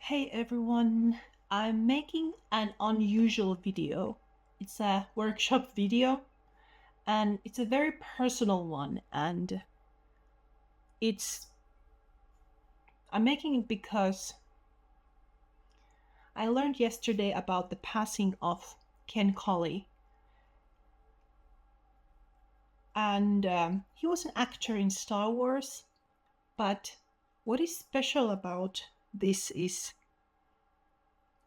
Hey everyone, I'm making an unusual video. It's a workshop video and it's a very personal one, and it's I'm making it because I learned yesterday about the passing of Ken Colley, and he was an actor in Star Wars. But what is special about this is,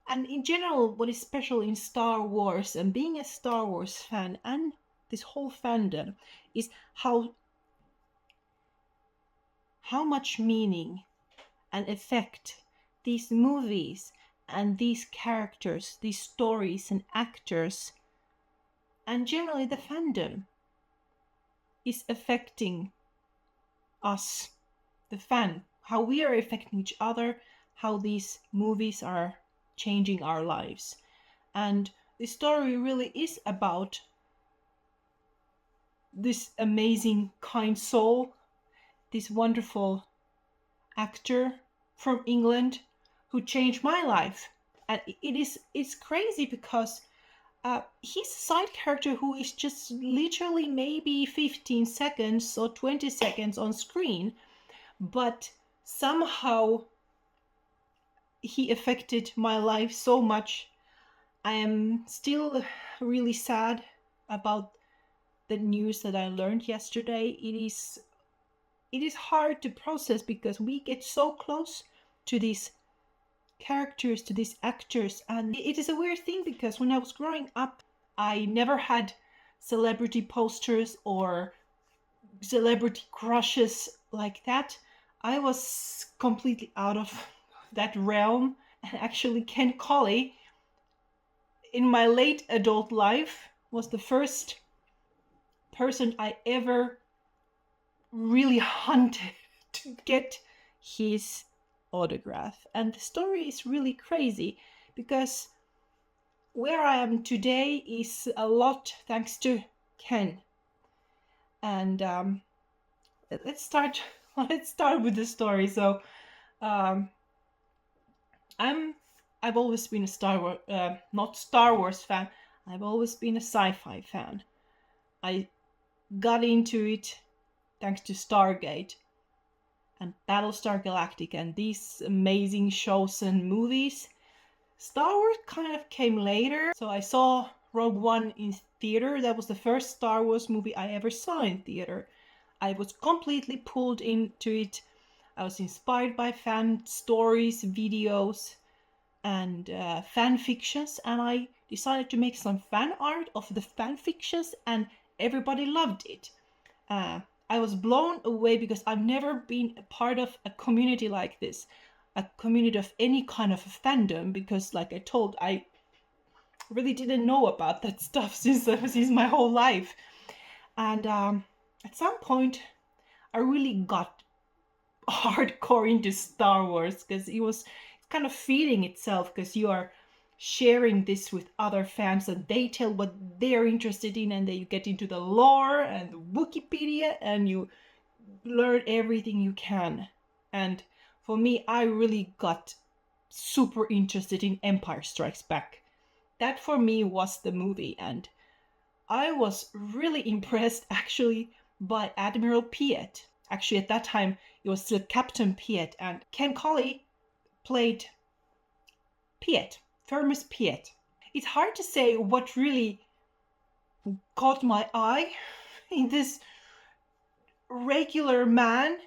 and in general, what is special in Star Wars and being a Star Wars fan and this whole fandom, is how much meaning and effect these movies and these characters, these stories and actors, and generally the fandom is affecting us, the fan, how we are affecting each other, how these movies are changing our lives. And the story really is about this amazing, kind soul, this wonderful actor from England who changed my life. And it's crazy because he's a side character who is just literally maybe 15 seconds or 20 seconds on screen, but somehow he affected my life so much. I am still really sad about the news that I learned yesterday. It is hard to process because we get so close to these characters, to these actors, and it is a weird thing because when I was growing up, I never had celebrity posters or celebrity crushes like that. I was completely out of that realm, and actually Ken Colley in my late adult life was the first person I ever really hunted to get his autograph. And the story is really crazy because where I am today is a lot thanks to Ken. And let's start with the story. So I've always been a not Star Wars fan. I've always been a sci-fi fan. I got into it thanks to Stargate and Battlestar Galactica and these amazing shows and movies. Star Wars kind of came later. So I saw Rogue One in theater. That was the first Star Wars movie I ever saw in theater. I was completely pulled into it. I was inspired by fan stories, videos, and fan fictions, and I decided to make some fan art of the fan fictions, and everybody loved it. I was blown away because I've never been a part of a community like this, a community of any kind of a fandom, because like I told, I really didn't know about that stuff since my whole life. And at some point I really got hardcore into Star Wars because it was kind of feeding itself, because you are sharing this with other fans and they tell what they're interested in, and then you get into the lore and Wikipedia and you learn everything you can. And for me, I really got super interested in Empire Strikes Back. That for me was the movie, and I was really impressed actually by Admiral Piett. Actually, at that time it was still Captain Piett, and Ken Colley played Piett, Firmus Piett. It's hard to say what really caught my eye in this regular man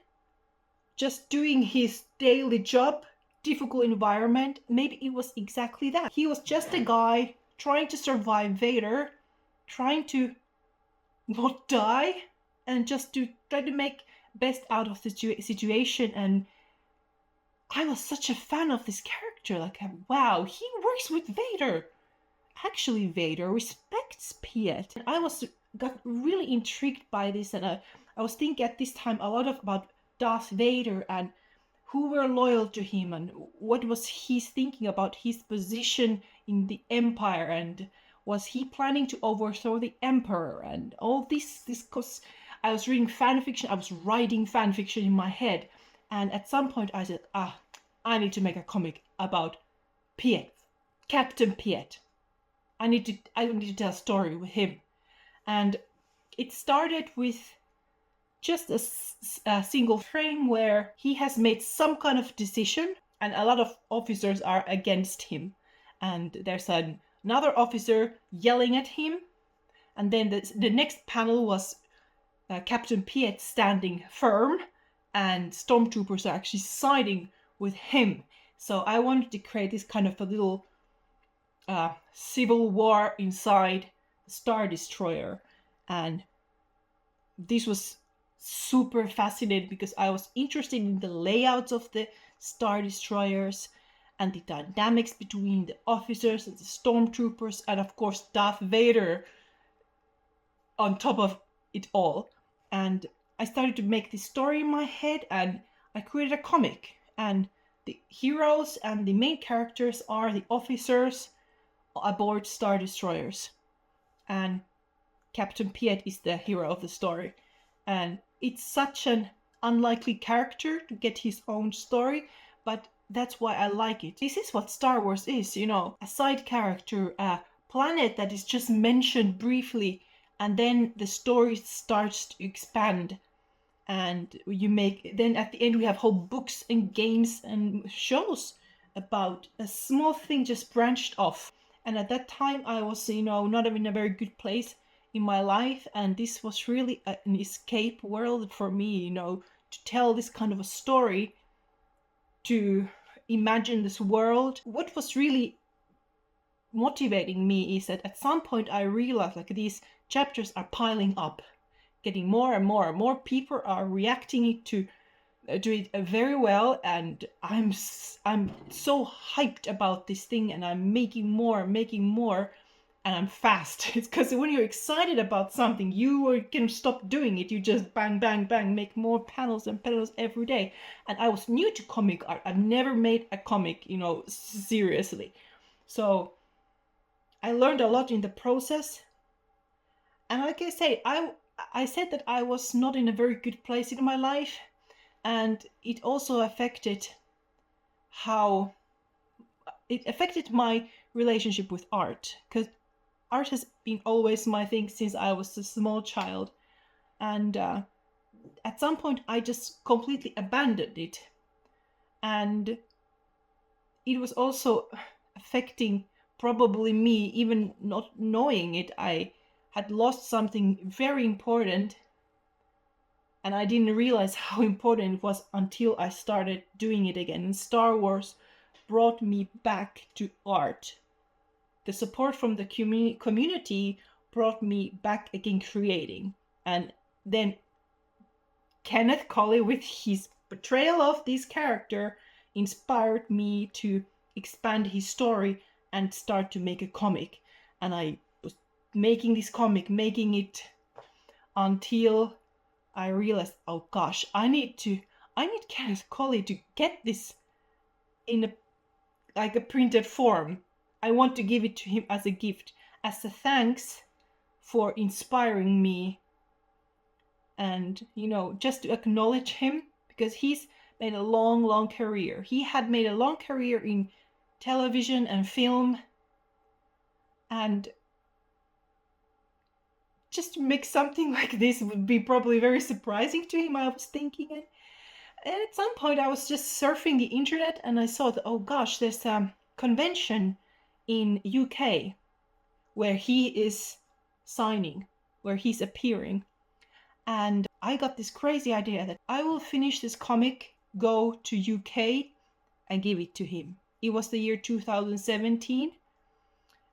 just doing his daily job, difficult environment. Maybe it was exactly that. He was just a guy trying to survive Vader, trying to not die, and just to try to make best out of the situation. And I was such a fan of this character. Like, wow, he works with Vader. Actually, Vader respects Piett. And I got really intrigued by this, and I was thinking at this time a lot about Darth Vader and who were loyal to him and what was he thinking about his position in the Empire, and was he planning to overthrow the Emperor, and all this because I was reading fan fiction, I was writing fan fiction in my head. And at some point I said, I need to make a comic about Piett, Captain Piett. I need to tell a story with him. And it started with just a single frame where he has made some kind of decision and a lot of officers are against him. And there's another officer yelling at him. And then the next panel was Captain Piett standing firm and stormtroopers are actually siding with him. So I wanted to create this kind of a little civil war inside Star Destroyer. And this was super fascinating because I was interested in the layouts of the Star Destroyers and the dynamics between the officers and the stormtroopers, and of course Darth Vader on top of it all. And I started to make this story in my head, and I created a comic. And the heroes and the main characters are the officers aboard Star Destroyers. And Captain Piett is the hero of the story. And it's such an unlikely character to get his own story, but that's why I like it. This is what Star Wars is, you know, a side character, a planet that is just mentioned briefly, and then the story starts to expand. And then at the end we have whole books and games and shows about a small thing just branched off. And at that time I was, not in a very good place in my life, and this was really an escape world for me, to tell this kind of a story, to imagine this world. What was really motivating me is that at some point I realized like these chapters are piling up, getting more and more and more people are reacting to it very well, and I'm so hyped about this thing, and I'm making more, and I'm fast. It's because when you're excited about something, you can stop doing it. You just bang, bang, bang, make more panels and panels every day. And I was new to comic art. I've never made a comic, seriously. So I learned a lot in the process. And like I say, I said that I was not in a very good place in my life. And it also affected my relationship with art. Because art has been always my thing since I was a small child. And at some point I just completely abandoned it. And it was also affecting probably me, even not knowing it. I had lost something very important, and I didn't realize how important it was until I started doing it again. And Star Wars brought me back to art. The support from the community brought me back again creating. And then Ken Colley, with his portrayal of this character, inspired me to expand his story and start to make a comic. And I was making this comic, making it until I realized, oh gosh, I need Ken Colley to get this in a printed form. I want to give it to him as a gift, as a thanks for inspiring me, and just to acknowledge him, because he's made a long career. He had made a long career in television and film, and just to make something like this would be probably very surprising to him, I was thinking. And at some point I was just surfing the internet and I saw that, oh gosh, there's a convention in UK where he is signing, where he's appearing. And I got this crazy idea that I will finish this comic, go to UK and give it to him. It was the year 2017,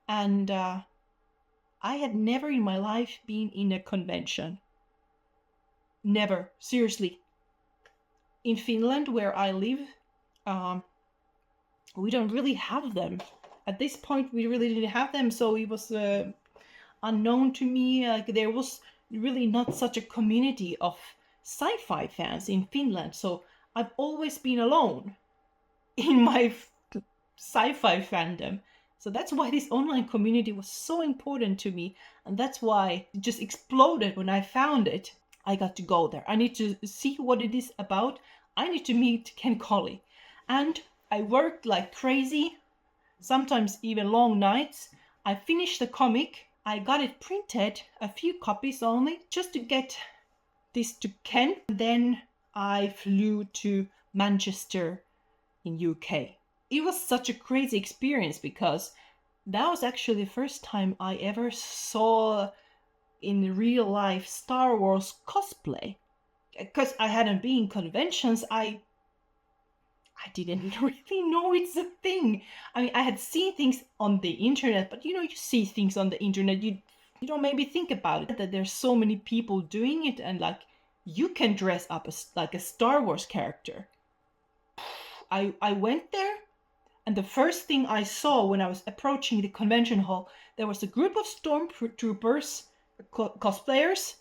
and I had never in my life been in a convention. Never, seriously. In Finland, where I live, we don't really have them. At this point, we really didn't have them, so it was unknown to me. There was really not such a community of sci-fi fans in Finland, so I've always been alone in my sci-fi fandom. So that's why this online community was so important to me, and that's why it just exploded when I found it. I got to go there. I need to see what it is about. I need to meet Ken Colley. And I worked like crazy, sometimes even long nights. I finished the comic. I got it printed, a few copies only, just to get this to Ken. Then I flew to Manchester in UK. It was such a crazy experience because that was actually the first time I ever saw in real life Star Wars cosplay. Because I hadn't been in conventions, I didn't really know it's a thing. I mean, I had seen things on the internet, but you see things on the internet, you don't maybe think about it, that there's so many people doing it, and like you can dress up as like a Star Wars character. I went there, and the first thing I saw when I was approaching the convention hall, there was a group of stormtroopers, cosplayers,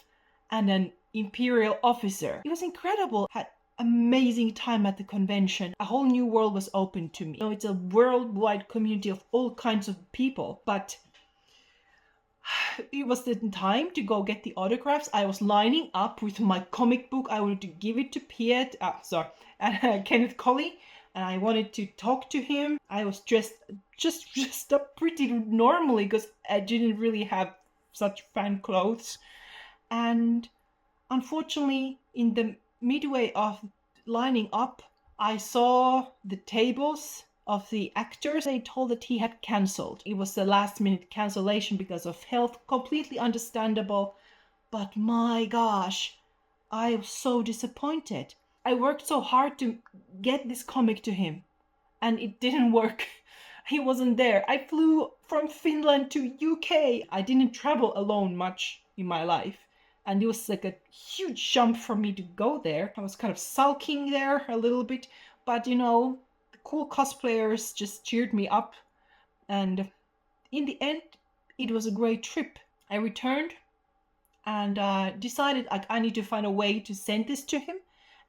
and an Imperial officer. It was incredible. Had amazing time at the convention. A whole new world was open to me. It's a worldwide community of all kinds of people, but it was the time to go get the autographs. I was lining up with my comic book. I wanted to give it to Piett, Kenneth Colley, and I wanted to talk to him. I was dressed up pretty normally because I didn't really have such fan clothes. And unfortunately, in the midway of lining up, I saw the tables of the actors. They told that he had cancelled. It was a last minute cancellation because of health, completely understandable. But my gosh, I was so disappointed. I worked so hard to get this comic to him, and it didn't work. He wasn't there. I flew from Finland to UK. I didn't travel alone much in my life, and it was like a huge jump for me to go there. I was kind of sulking there a little bit, but the cool cosplayers just cheered me up, and in the end, it was a great trip. I returned and decided I need to find a way to send this to him,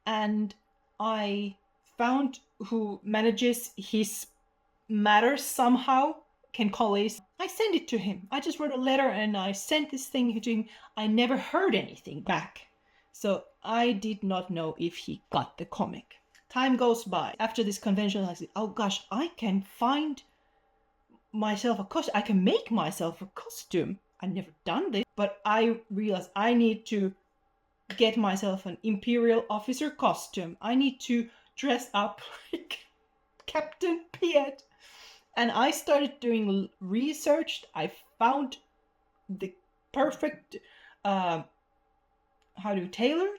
and I found who manages his matters somehow, Ken Colley. I sent it to him. I just wrote a letter and I sent this thing to him. I never heard anything back, so I did not know if he got the comic. Time goes by. After this convention, I said, oh gosh, I can find myself a costume. I can make myself a costume. I've never done this, but I realized I need to get myself an Imperial officer costume. I need to dress up like Captain Piett. And I started doing research. I found the perfect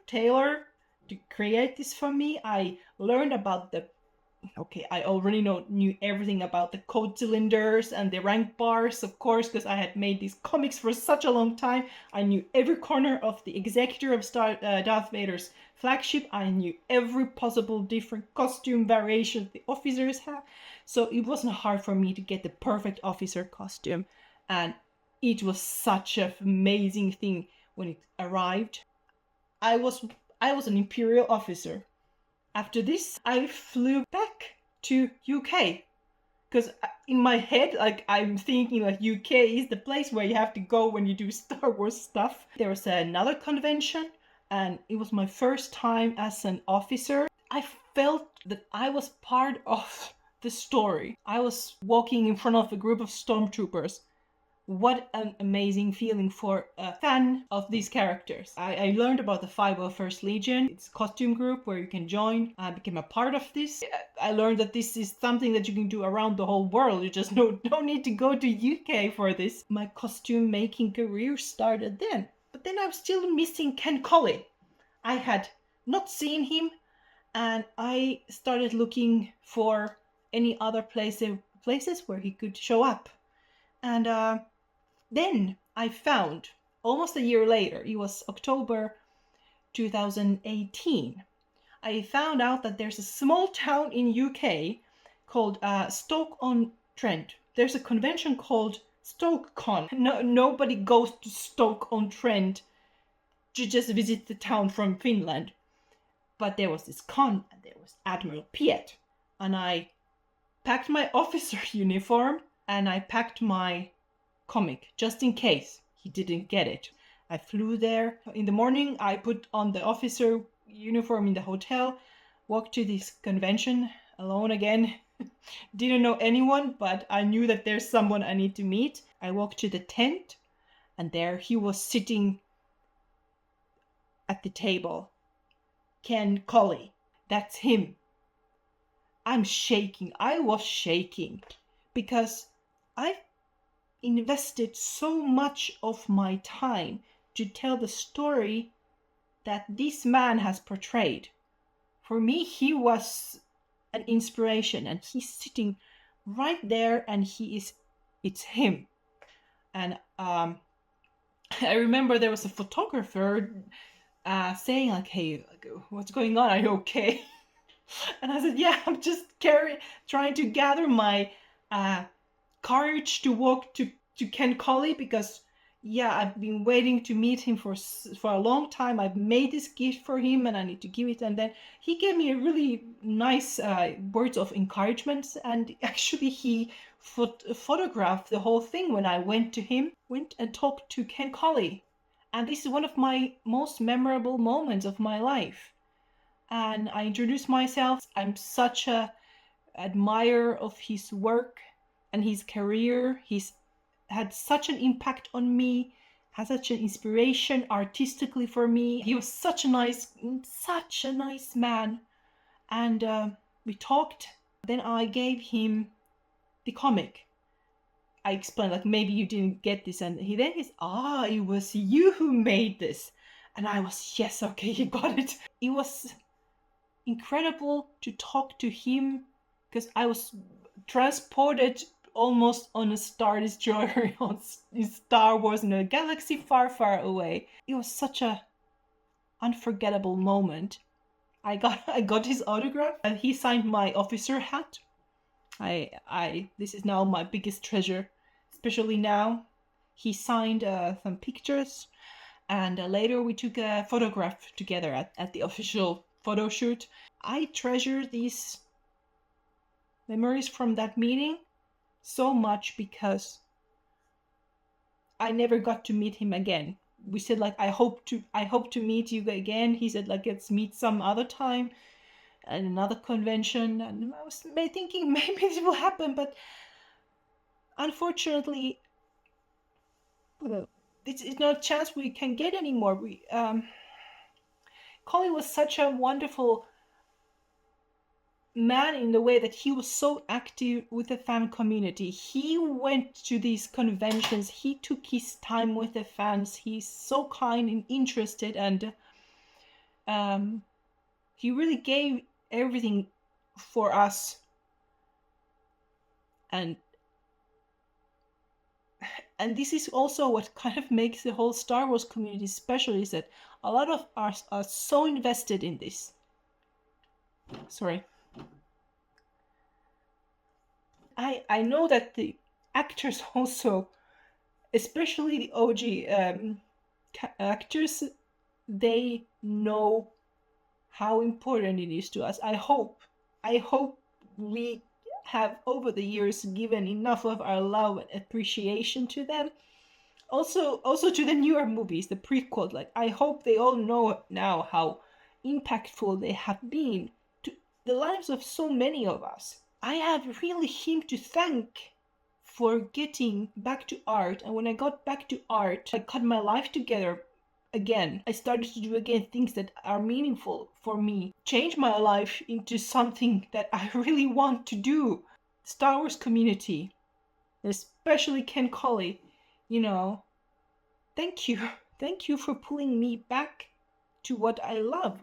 tailor to create this for me. I learned about I already knew everything about the code cylinders and the rank bars, of course, because I had made these comics for such a long time. I knew every corner of the executor of Darth Vader's flagship. I knew every possible different costume variation the officers have. So it wasn't hard for me to get the perfect officer costume. And it was such an amazing thing when it arrived. I was an Imperial officer. After this, I flew back to UK, because in my head, I'm thinking UK is the place where you have to go when you do Star Wars stuff. There was another convention, and it was my first time as an officer. I felt that I was part of the story. I was walking in front of a group of stormtroopers. What an amazing feeling for a fan of these characters. I learned about the 501st Legion. It's a costume group where you can join. I became a part of this. I learned that this is something that you can do around the whole world. You just don't need to go to UK for this. My costume making career started then. But then I was still missing Ken Colley. I had not seen him, and I started looking for any other places where he could show up. And then I found, almost a year later, it was October 2018, I found out that there's a small town in UK called Stoke-on-Trent. There's a convention called StokeCon. Nobody goes to Stoke-on-Trent to just visit the town from Finland. But there was this con, and there was Admiral Piett. And I packed my officer uniform, and I packed my comic, just in case he didn't get it. I flew there. In the morning, I put on the officer uniform in the hotel, walked to this convention alone again, Didn't know anyone, but I knew that there's someone I need to meet. I walked to the tent, and there he was sitting at the table. Ken Colley. That's him. I'm shaking. I was shaking because I've invested so much of my time to tell the story that this man has portrayed. For me, he was an inspiration, and he's sitting right there, and it's him. And I remember there was a photographer saying like, "Hey, what's going on? Are you okay?" And I said, "Yeah, I'm just trying to gather my courage to walk to Ken Colley, because yeah, I've been waiting to meet him for a long time. I've made this gift for him, and I need to give it." And then he gave me a really nice words of encouragement, and actually he photographed the whole thing when I went and talked to Ken Colley. And this is one of my most memorable moments of my life. And I introduced myself. I'm such a admirer of his work and his career. He's had such an impact on me, has such an inspiration artistically for me. He was such a nice man. And we talked. Then I gave him the comic. I explained, like, maybe you didn't get this, and he's, it was you who made this. And I was, yes, okay, you got it. It was incredible to talk to him, because I was transported almost on a Star Destroyer in Star Wars in a galaxy far, far away. It was such a unforgettable moment. I got his autograph, and he signed my officer hat. This is now my biggest treasure, especially now. He signed some pictures, and later we took a photograph together at the official photo shoot. I treasure these memories from that meeting so much because I never got to meet him again. We said, like, I hope to meet you again. He said, like, let's meet some other time at another convention. And I was thinking maybe this will happen, but unfortunately, it's not a chance we can get anymore. Colin was such a wonderful man in the way that he was so active with the fan community. He went to these conventions, he took his time with the fans, he's so kind and interested, and he really gave everything for us. And this is also what kind of makes the whole Star Wars community special, is that a lot of us are so invested in this. Sorry. I know that the actors also, especially the OG actors, they know how important it is to us. I hope we have over the years given enough of our love and appreciation to them. Also to the newer movies, the prequel. Like, I hope they all know now how impactful they have been to the lives of so many of us. I have really him to thank for getting back to art. And when I got back to art, I got my life together again. I started to do again things that are meaningful for me. Change my life into something that I really want to do. Star Wars community, especially Ken Colley, thank you. Thank you for pulling me back to what I love.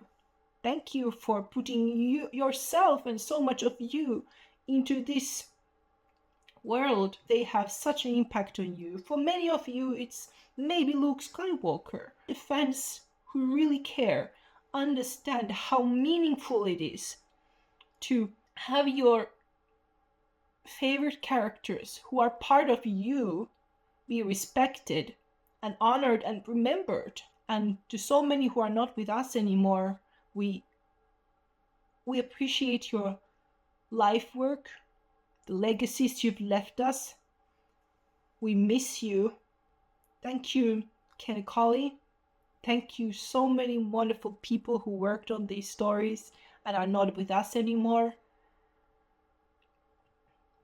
Thank you for putting yourself and so much of you into this world. They have such an impact on you. For many of you, it's maybe Luke Skywalker. The fans who really care understand how meaningful it is to have your favorite characters who are part of you be respected and honored and remembered. And to so many who are not with us anymore, we appreciate your life work, the legacies you've left us. We miss you. Thank you, Ken Colley. Thank you, so many wonderful people who worked on these stories and are not with us anymore.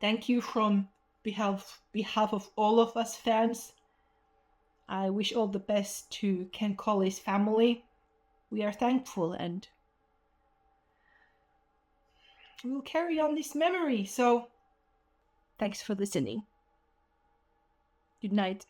Thank you from behalf of all of us fans. I wish all the best to Ken Colley's family. We are thankful and we will carry on this memory. So, thanks for listening. Good night.